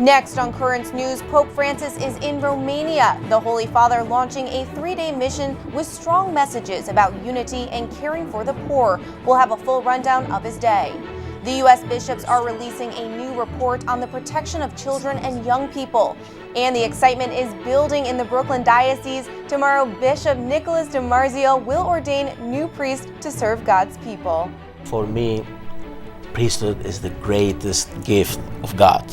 Next on Currents News, Pope Francis is in Romania. The Holy Father launching a 3-day mission with strong messages about unity and caring for the poor. We'll have a full rundown of his day. The U.S. bishops are releasing a new report on the protection of children and young people. And the excitement is building in the Brooklyn Diocese. Tomorrow, Bishop Nicholas DiMarzio will ordain new priests to serve God's people. For me, priesthood is the greatest gift of God.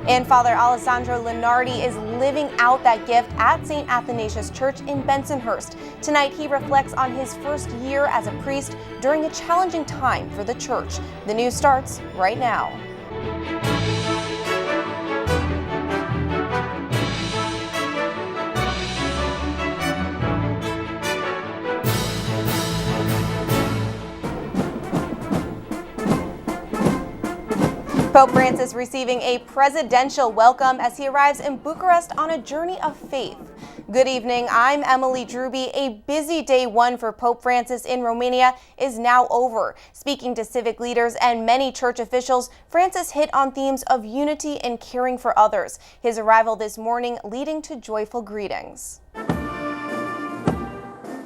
And Father Alessandro Linardi is living out that gift at St. Athanasius Church in Bensonhurst. Tonight, he reflects on his first year as a priest during a challenging time for the church. The news starts right now. Pope Francis receiving a presidential welcome as he arrives in Bucharest on a journey of faith. Good evening, I'm Emily Druby. A busy day one for Pope Francis in Romania is now over. Speaking to civic leaders and many church officials, Francis hit on themes of unity and caring for others. His arrival this morning leading to joyful greetings.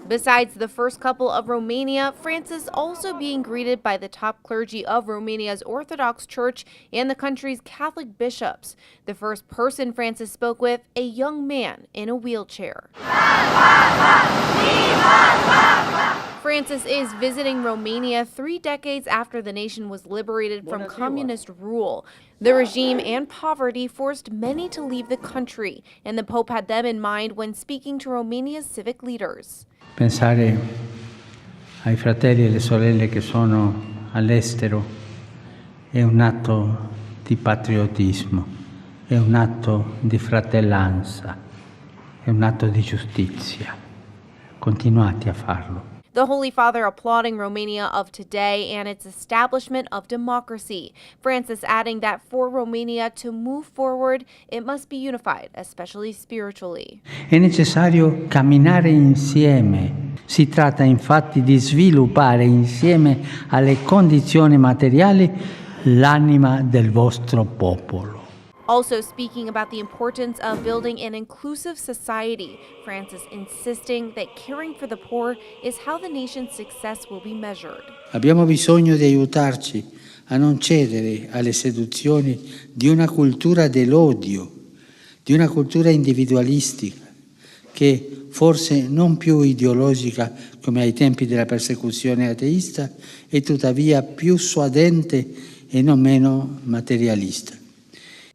Besides the first couple of Romania, Francis also being greeted by the top clergy of Romania's Orthodox Church and the country's Catholic bishops. The first person Francis spoke with, a young man in a wheelchair. Francis is visiting Romania 3 decades after the nation was liberated from communist rule. The regime and poverty forced many to leave the country, and the Pope had them in mind when speaking to Romania's civic leaders. Pensare ai fratelli e alle sorelle che sono all'estero è un atto di patriottismo, è un atto di fratellanza, è un atto di giustizia. Continuate a farlo. The Holy Father applauding Romania of today and its establishment of democracy. Francis adding that for Romania to move forward, it must be unified, especially spiritually. È necessario camminare insieme. Si tratta infatti di sviluppare insieme alle condizioni materiali l'anima del vostro popolo. Also speaking about the importance of building an inclusive society, Francis insisting that caring for the poor is how the nation's success will be measured. Abbiamo bisogno di aiutarci a non cedere alle seduzioni di una cultura dell'odio, di una cultura individualistica, che forse non più ideologica come ai tempi della persecuzione ateista, e tuttavia più suadente e non meno materialista.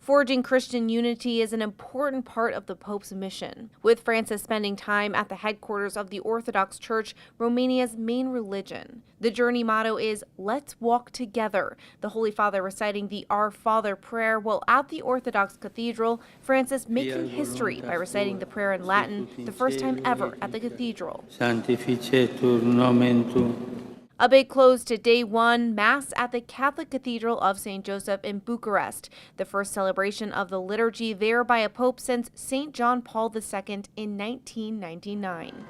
Forging Christian unity is an important part of the Pope's mission, with Francis spending time at the headquarters of the Orthodox Church, Romania's main religion. The journey motto is, "Let's walk together." The Holy Father reciting the Our Father prayer while at the Orthodox Cathedral, Francis making history by reciting the prayer in Latin, the first time ever at the cathedral. Sanctificetur nomen tuum. A big close to day one, Mass at the Catholic Cathedral of St. Joseph in Bucharest, the first celebration of the liturgy there by a pope since St. John Paul II in 1999.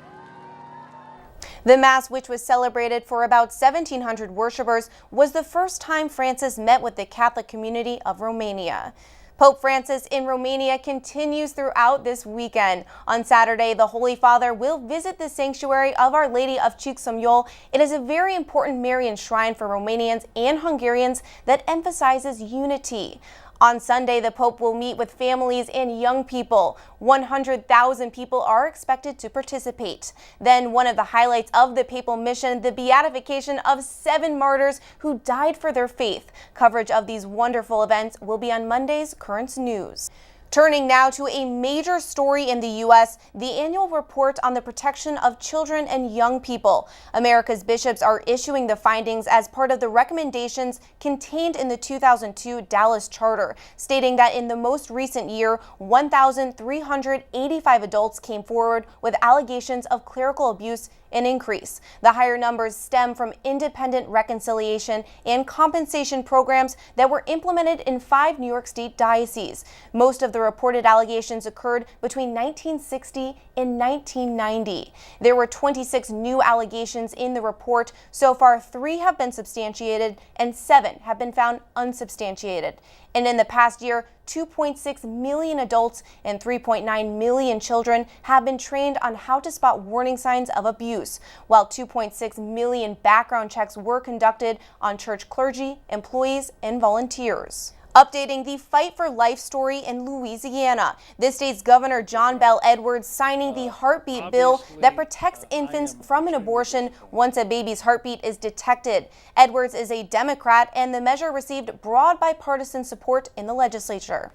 The Mass, which was celebrated for about 1,700 worshipers, was the first time Francis met with the Catholic community of Romania. Pope Francis in Romania continues throughout this weekend. On Saturday, the Holy Father will visit the sanctuary of Our Lady of Csíkszentmihalyi. It is a very important Marian shrine for Romanians and Hungarians that emphasizes unity. On Sunday, the Pope will meet with families and young people. 100,000 people are expected to participate. Then one of the highlights of the papal mission, the beatification of 7 martyrs who died for their faith. Coverage of these wonderful events will be on Monday's Currents News. Turning now to a major story in the U.S., the annual report on the protection of children and young people. America's bishops are issuing the findings as part of the recommendations contained in the 2002 Dallas Charter, stating that in the most recent year, 1,385 adults came forward with allegations of clerical abuse, an increase. The higher numbers stem from independent reconciliation and compensation programs that were implemented in 5 New York State dioceses. Most of the the reported allegations occurred between 1960 and 1990. There were 26 new allegations in the report. So far, 3 have been substantiated and 7 have been found unsubstantiated. And in the past year, 2.6 million adults and 3.9 million children have been trained on how to spot warning signs of abuse, while 2.6 million background checks were conducted on church clergy, employees, and volunteers. Updating the Fight for Life story in Louisiana. This state's Governor John Bel Edwards signing the heartbeat bill that protects infants from an abortion once a baby's heartbeat is detected. Edwards is a Democrat, and the measure received broad bipartisan support in the legislature.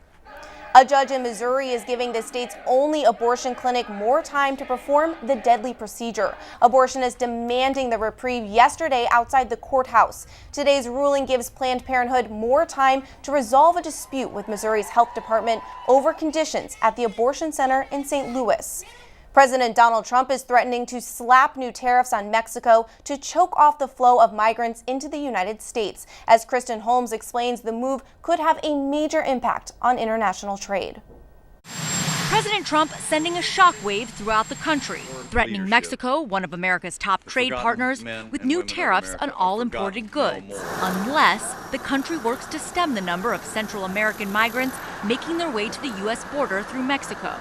A judge in Missouri is giving the state's only abortion clinic more time to perform the deadly procedure. Abortionists demanding the reprieve yesterday outside the courthouse. Today's ruling gives Planned Parenthood more time to resolve a dispute with Missouri's health department over conditions at the abortion center in St. Louis. President Donald Trump is threatening to slap new tariffs on Mexico to choke off the flow of migrants into the United States. As Kristen Holmes explains, the move could have a major impact on international trade. President Trump sending a shockwave throughout the country, threatening Mexico, one of America's top trade partners, with new tariffs on all imported goods, unless the country works to stem the number of Central American migrants making their way to the U.S. border through Mexico.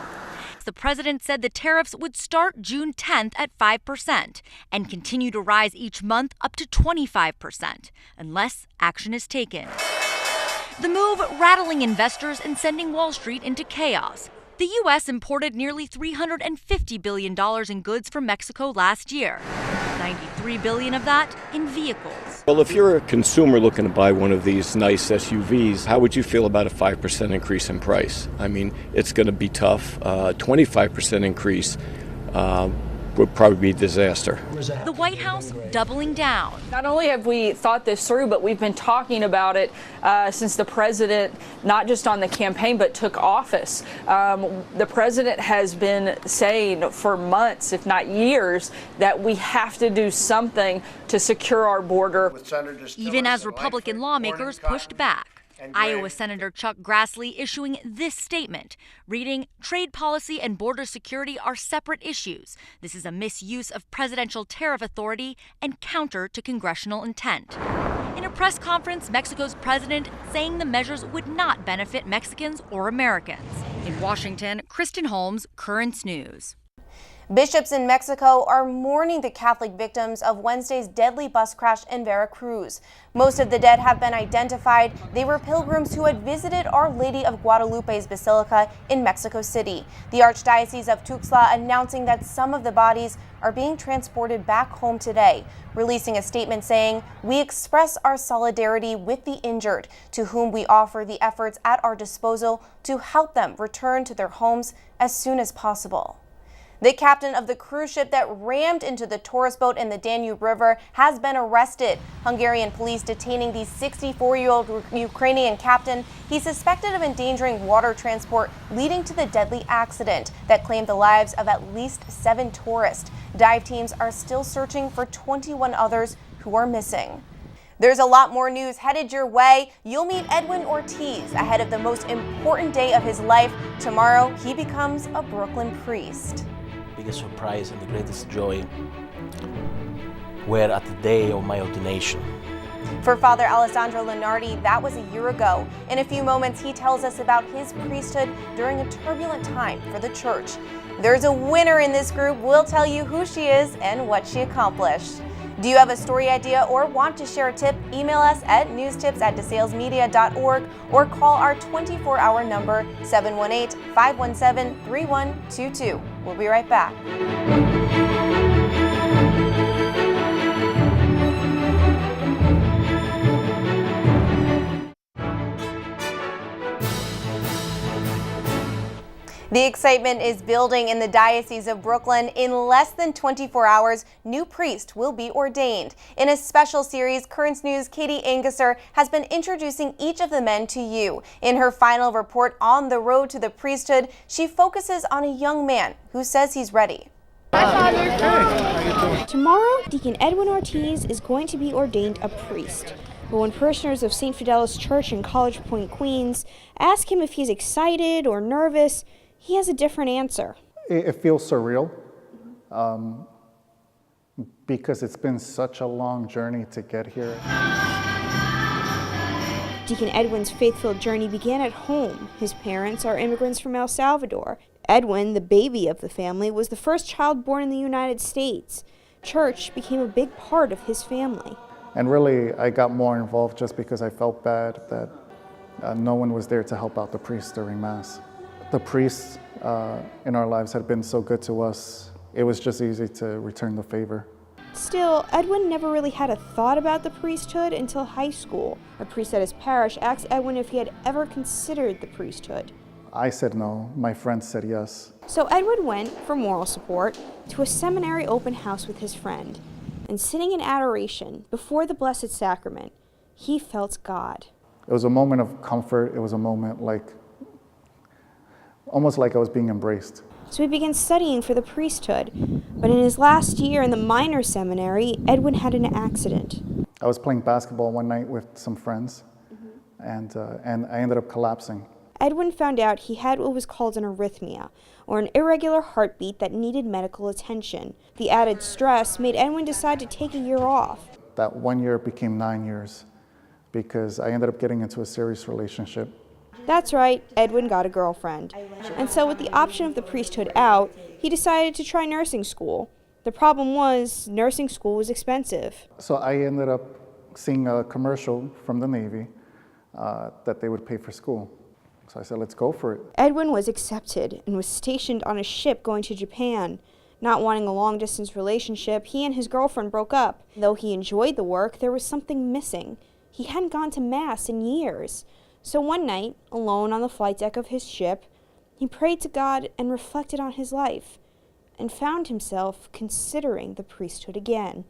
The president said the tariffs would start June 10th at 5% and continue to rise each month up to 25%, unless action is taken. The move rattling investors and sending Wall Street into chaos. The U.S. imported nearly $350 billion in goods from Mexico last year, $93 billion of that in vehicles. Well, if you're a consumer looking to buy one of these nice SUVs, how would you feel about a 5% increase in price? I mean, it's going to be tough. 25% increase would probably be a disaster. The White House doubling down. Not only have we thought this through, but we've been talking about it since the president, not just on the campaign, but took office. The president has been saying for months, if not years, that we have to do something to secure our border. Even as Republican lawmakers pushed back. Iowa Senator Chuck Grassley issuing this statement, reading, "Trade policy and border security are separate issues. This is a misuse of presidential tariff authority and counter to congressional intent." In a press conference, Mexico's president saying the measures would not benefit Mexicans or Americans. In Washington, Kristen Holmes, Currents News. Bishops in Mexico are mourning the Catholic victims of Wednesday's deadly bus crash in Veracruz. Most of the dead have been identified. They were pilgrims who had visited Our Lady of Guadalupe's Basilica in Mexico City. The Archdiocese of Tuxtla announcing that some of the bodies are being transported back home today, releasing a statement saying, "We express our solidarity with the injured, to whom we offer the efforts at our disposal to help them return to their homes as soon as possible." The captain of the cruise ship that rammed into the tourist boat in the Danube River has been arrested. Hungarian police detaining the 64-year-old Ukrainian captain. He's suspected of endangering water transport, leading to the deadly accident that claimed the lives of at least 7 tourists. Dive teams are still searching for 21 others who are missing. There's a lot more news headed your way. You'll meet Edwin Ortiz ahead of the most important day of his life. Tomorrow, he becomes a Brooklyn priest. Biggest surprise and the greatest joy were at the day of my ordination. For Father Alessandro Linardi, that was a year ago. In a few moments, he tells us about his priesthood during a turbulent time for the church. There's a winner in this group. We'll tell you who she is and what she accomplished. Do you have a story idea or want to share a tip? Email us at newstips@desalesmedia.org or call our 24-hour number 718-517-3122. We'll be right back. The excitement is building in the Diocese of Brooklyn. In less than 24 hours, new priest will be ordained. In a special series, Currents News' Katie Anguser has been introducing each of the men to you. In her final report on the road to the priesthood, she focuses on a young man who says he's ready. Hi, Father. Tomorrow, Deacon Edwin Ortiz is going to be ordained a priest. But when parishioners of St. Fidelis Church in College Point, Queens, ask him if he's excited or nervous, he has a different answer. It feels surreal because it's been such a long journey to get here. Deacon Edwin's faith-filled journey began at home. His parents are immigrants from El Salvador. Edwin, the baby of the family, was the first child born in the United States. Church became a big part of his family. And really, I got more involved just because I felt bad that no one was there to help out the priests during Mass. The priests in our lives had been so good to us, it was just easy to return the favor. Still, Edwin never really had a thought about the priesthood until high school. A priest at his parish asked Edwin if he had ever considered the priesthood. I said no, my friends said yes. So Edwin went, for moral support, to a seminary open house with his friend. And sitting in adoration before the Blessed Sacrament, he felt God. It was a moment of comfort. It was a moment almost like I was being embraced. So he began studying for the priesthood. But in his last year in the minor seminary, Edwin had an accident. I was playing basketball one night with some friends, and I ended up collapsing. Edwin found out he had what was called an arrhythmia, or an irregular heartbeat that needed medical attention. The added stress made Edwin decide to take a year off. That 1 year became 9 years because I ended up getting into a serious relationship. That's right, Edwin got a girlfriend. And so with the option of the priesthood out, he decided to try nursing school. The problem was, nursing school was expensive. So I ended up seeing a commercial from the Navy that they would pay for school. So I said, let's go for it. Edwin was accepted and was stationed on a ship going to Japan. Not wanting a long-distance relationship, he and his girlfriend broke up. Though he enjoyed the work, there was something missing. He hadn't gone to Mass in years. So one night, alone on the flight deck of his ship, he prayed to God and reflected on his life, and found himself considering the priesthood again.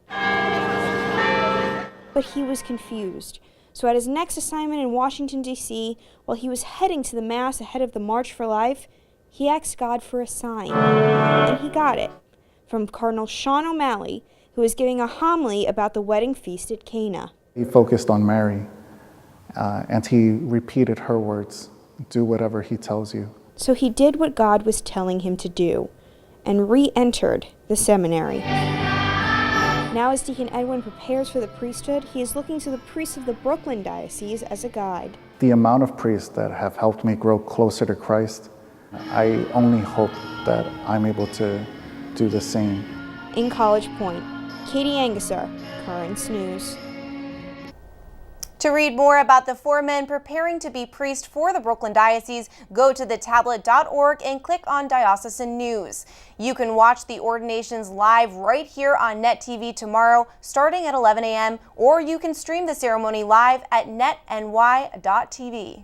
But he was confused. So at his next assignment in Washington, D.C., while he was heading to the Mass ahead of the March for Life, he asked God for a sign. And he got it, from Cardinal Sean O'Malley, who was giving a homily about the wedding feast at Cana. He focused on Mary, and he repeated her words, do whatever he tells you. So he did what God was telling him to do, and re-entered the seminary. Now as Deacon Edwin prepares for the priesthood, he is looking to the priests of the Brooklyn Diocese as a guide. The amount of priests that have helped me grow closer to Christ, I only hope that I'm able to do the same. In College Point, Katie Anguser, Currents News. To read more about the 4 men preparing to be priest for the Brooklyn Diocese, go to thetablet.org and click on Diocesan News. You can watch the ordinations live right here on Net TV tomorrow, starting at 11 a.m., or you can stream the ceremony live at netny.tv.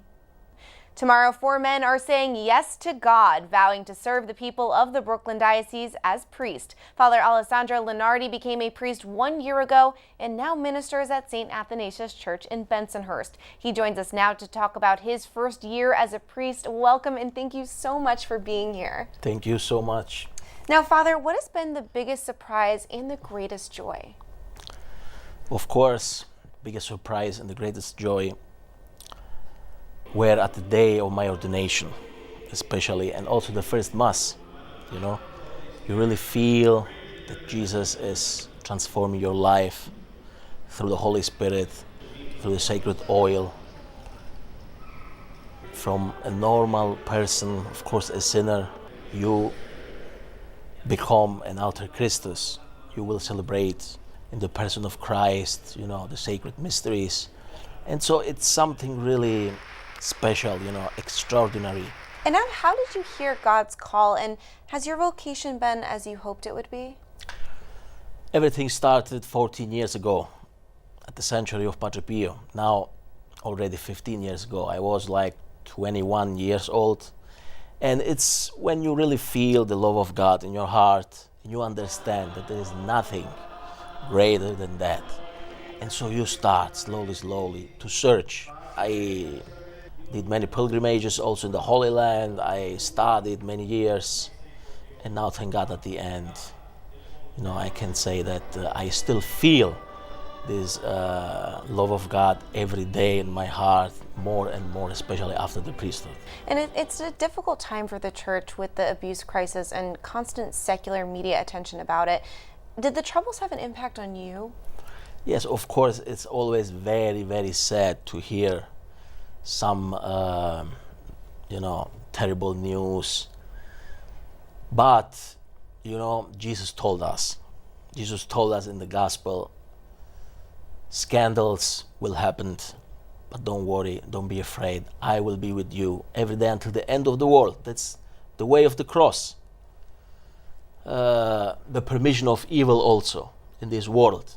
Tomorrow, 4 men are saying yes to God, vowing to serve the people of the Brooklyn Diocese as priest. Father Alessandro Linardi became a priest 1 year ago and now ministers at St. Athanasius Church in Bensonhurst. He joins us now to talk about his first year as a priest. Welcome and thank you so much for being here. Thank you so much. Now, Father, what has been the biggest surprise and the greatest joy? Of course, biggest surprise and the greatest joy were at the day of my ordination, especially, and also the first Mass. You really feel that Jesus is transforming your life through the Holy Spirit, through the sacred oil. From a normal person, of course a sinner, you become an alter Christus. You will celebrate in the person of Christ, the sacred mysteries. And so it's something really special, extraordinary. And now, how did you hear God's call, and has your vocation been as you hoped it would be? Everything started 14 years ago at the Sanctuary of Padre Pio. Now, already 15 years ago, I was like 21 years old. And it's when you really feel the love of God in your heart, and you understand that there is nothing greater than that. And so you start slowly to search. I did many pilgrimages also in the Holy Land. I studied many years, and now thank God at the end, I can say that I still feel this love of God every day in my heart, more and more, especially after the priesthood. And it's a difficult time for the church with the abuse crisis and constant secular media attention about it. Did the Troubles have an impact on you? Yes, of course, it's always very, very sad to hear some, terrible news. But, Jesus told us in the gospel, scandals will happen, but don't worry, don't be afraid. I will be with you every day until the end of the world. That's the way of the cross. The permission of evil also in this world.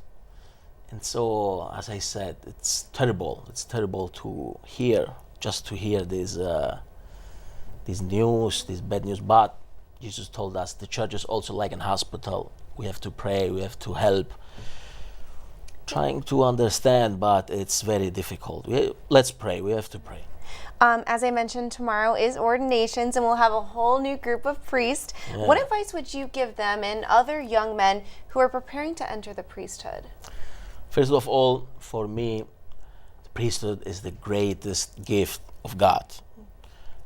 And so, as I said, it's terrible. It's terrible to hear, just to hear this news, this bad news. But Jesus told us the church is also like an hospital. We have to pray, we have to help. Trying to understand, but it's very difficult. Let's pray, we have to pray. As I mentioned, tomorrow is ordinations, and we'll have a whole new group of priests. Yeah. What advice would you give them and other young men who are preparing to enter the priesthood? First of all, for me, the priesthood is the greatest gift of God.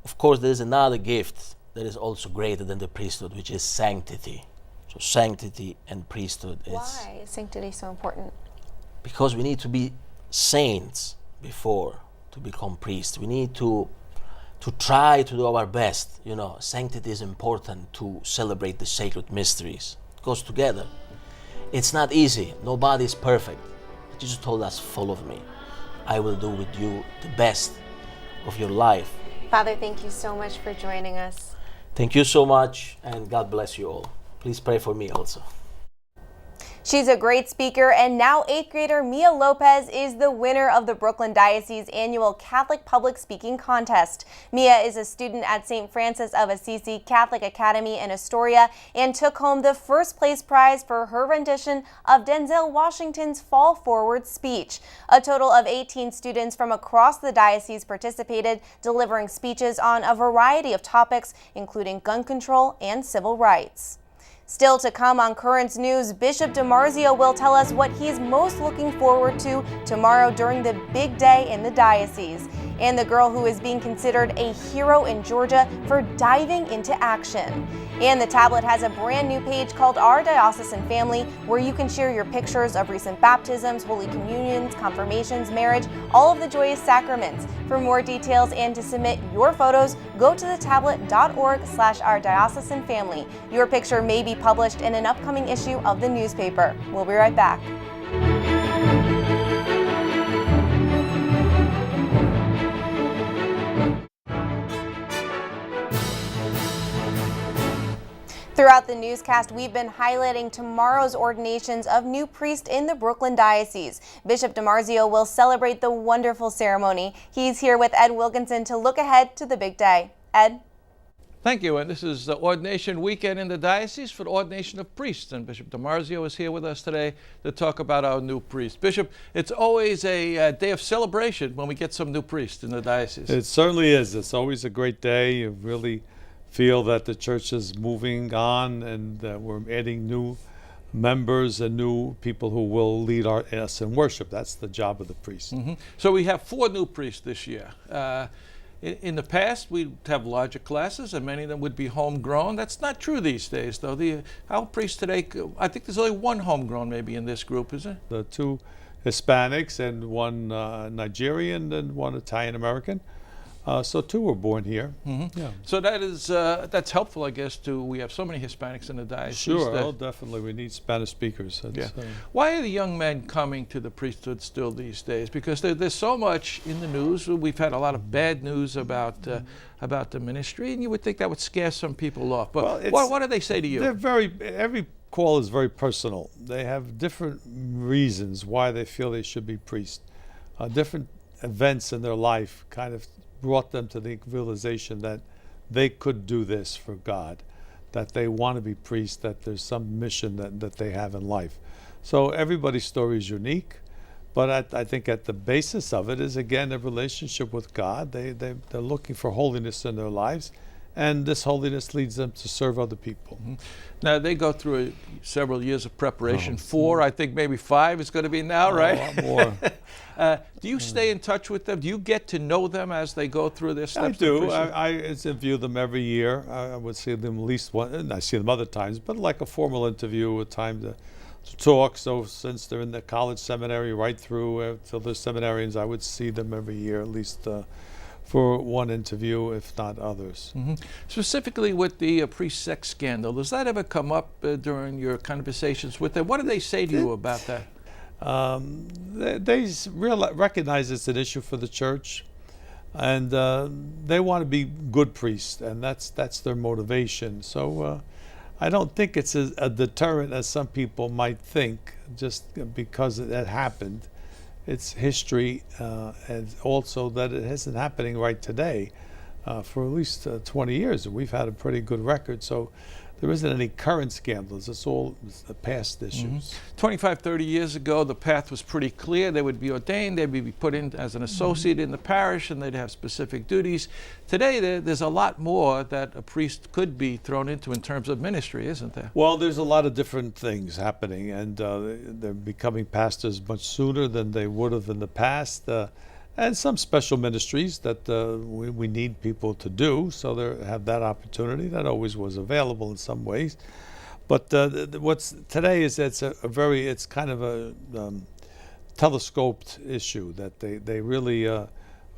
Of course, there is another gift that is also greater than the priesthood, which is sanctity. So sanctity and priesthood is... Why is sanctity so important? Because we need to be saints before to become priests. We need to try to do our best. Sanctity is important to celebrate the sacred mysteries. It goes together. It's not easy. Nobody is perfect. Jesus told us, follow me. I will do with you the best of your life. Father, thank you so much for joining us. Thank you so much, and God bless you all. Please pray for me also. She's a great speaker, and now 8th grader Mia Lopez is the winner of the Brooklyn Diocese annual Catholic Public Speaking Contest. Mia is a student at St. Francis of Assisi Catholic Academy in Astoria and took home the first place prize for her rendition of Denzel Washington's Fall Forward speech. A total of 18 students from across the diocese participated, delivering speeches on a variety of topics, including gun control and civil rights. Still to come on Currents News, Bishop DiMarzio will tell us what he's most looking forward to tomorrow during the big day in the diocese. And the girl who is being considered a hero in Georgia for diving into action. And the tablet has a brand new page called Our Diocesan Family, where you can share your pictures of recent baptisms, Holy Communions, confirmations, marriage, all of the joyous sacraments. For more details and to submit your photos, go to thetablet.org/ourdiocesanfamily. Your picture may be published in an upcoming issue of the newspaper. We'll be right back. Throughout the newscast, we've been highlighting tomorrow's ordinations of new priests in the Brooklyn Diocese. Bishop DiMarzio will celebrate the wonderful ceremony. He's here with Ed Wilkinson to look ahead to the big day. Ed? Thank you, and this is the ordination weekend in the diocese for the ordination of priests, and Bishop DiMarzio is here with us today to talk about our new priest. Bishop, it's always a day of celebration when we get some new priests in the diocese. It certainly is. It's always a great day. You really feel that the church is moving on, and we're adding new members and new people who will lead us in worship. That's the job of the priest. Mm-hmm. So we have 4 new priests this year. In the past, we'd have larger classes, and many of them would be homegrown. That's not true these days, though. Our priests today, I think there's only 1 homegrown maybe in this group, is there? The 2 Hispanics and 1 Nigerian and 1 Italian-American. So 2 were born here. Mm-hmm. Yeah. So that's helpful, I guess. We have so many Hispanics in the diocese. Sure, definitely. We need Spanish speakers. Yeah. Why are the young men coming to the priesthood still these days? Because there's so much in the news. We've had a lot of bad news about the ministry, and you would think that would scare some people off. But what do they say to you? Every call is very personal. They have different reasons why they feel they should be priests. Different events in their life kind of brought them to the realization that they could do this for God, that they want to be priests, that there's some mission that they have in life. So everybody's story is unique, but I think at the basis of it is, again, a relationship with God. They're looking for holiness in their lives, and this holiness leads them to serve other people. Now, they go through several years of preparation. 4, I think maybe 5 is going to be now, right? A lot more. Do you stay in touch with them? Do you get to know them as they go through their steps? I of do. priesthood? I interview them every year. I would see them at least one, and I see them other times, but like a formal interview with time to talk. So since they're in the college seminary right through till they're seminarians, I would see them every year at least for one interview, if not others. Specifically with the priest sex scandal, does that ever come up during your conversations with them? What do they say to you about that? They recognize it's an issue for the church, and they want to be good priests, and that's their motivation. So I don't think it's a deterrent as some people might think, just because it happened. It's history, and also that it isn't happening right today for at least 20 years. And we've had a pretty good record, so there isn't any current scandals. It's all past issues. 25, 30 years ago, the path was pretty clear. They would be ordained, they'd be put in as an associate in the parish, and they'd have specific duties. Today, there's a lot more that a priest could be thrown into in terms of ministry, isn't there? Well, there's a lot of different things happening, and they're becoming pastors much sooner than they would have in the past. And some special ministries that we need people to do, so they have that opportunity. That always was available in some ways. But what's today is it's it's kind of a telescoped issue that they really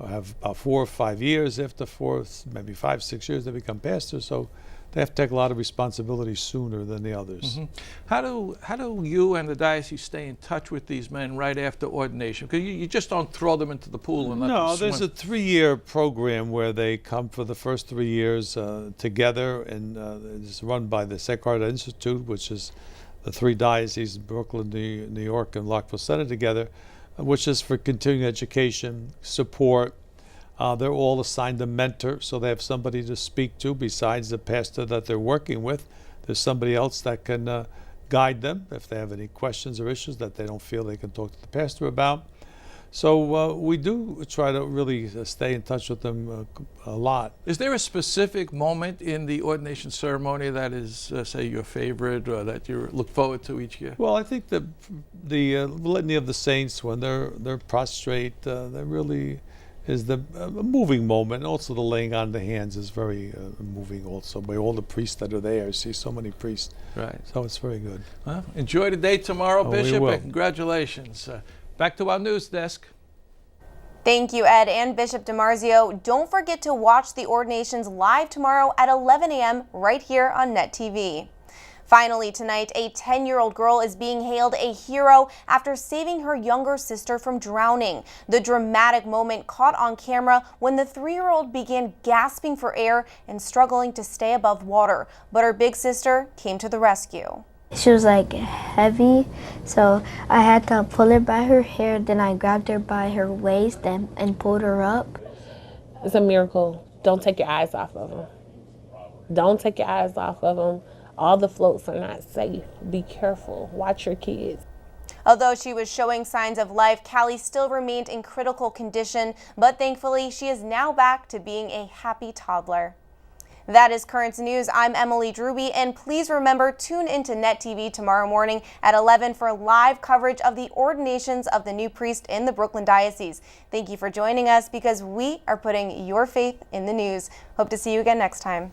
have 4 or 5 years. After 4, maybe 5, 6 years, they become pastors. So they have to take a lot of responsibility sooner than the others. How do you and the diocese stay in touch with these men right after ordination? Because you just don't throw them into the pool and let them swim. No, there's a 3-year program where they come for the first 3 years together, and it's run by the Sacred Heart Institute, which is the 3 dioceses, Brooklyn, New York, and Rockville Center together, which is for continuing education, support. They're all assigned a mentor, so they have somebody to speak to besides the pastor that they're working with. There's somebody else that can guide them if they have any questions or issues that they don't feel they can talk to the pastor about. So we do try to really stay in touch with them a lot. Is there a specific moment in the ordination ceremony that is, say, your favorite or that you look forward to each year? Well, I think the Litany of the Saints, when they're prostrate, they really is a moving moment. Also the laying on the hands is very moving also by all the priests that are there. I see so many priests. Right. So it's very good. Well, enjoy the day tomorrow, Bishop, we will. and congratulations. Back to our news desk. Thank you, Ed and Bishop DiMarzio. Don't forget to watch the ordinations live tomorrow at 11 a.m. right here on Net TV. Finally, tonight, a 10-year-old girl is being hailed a hero after saving her younger sister from drowning. The dramatic moment caught on camera when the 3-year-old began gasping for air and struggling to stay above water. But her big sister came to the rescue. She was like heavy, so I had to pull her by her hair. Then I grabbed her by her waist and pulled her up. It's a miracle. Don't take your eyes off of them. Don't take your eyes off of them. All the floats are not safe. Be careful. Watch your kids. Although she was showing signs of life, Callie still remained in critical condition, but thankfully she is now back to being a happy toddler. That is Currents News. I'm Emily Druby, and please remember, tune into Net TV tomorrow morning at 11 for live coverage of the ordinations of the new priest in the Brooklyn Diocese. Thank you for joining us because we are putting your faith in the news. Hope to see you again next time.